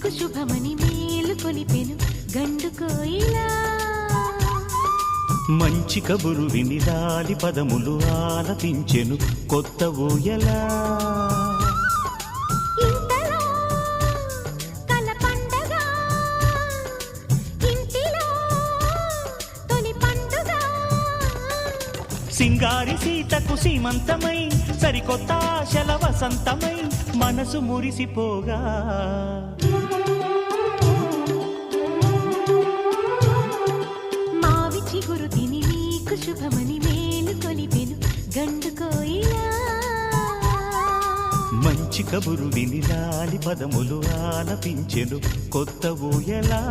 నీకు శుభమని మేలు కొలిపెను గండు కోయిలా. మంచి కబురు విని లాలి పదములు ఆలపించెను కొత్త ఊయలా. సింగారి సీతకు సీమంతమై సరికొత్త ఆశల వసంతమై మనసు మురిసిపోగా. మావి చిగురు తిని నీకు శుభమని మేలు కొలిపెను గండు కోయిలా. మంచి కబురు విని లాలి పదములు ఆలపించెను కొత్త ఊయలా.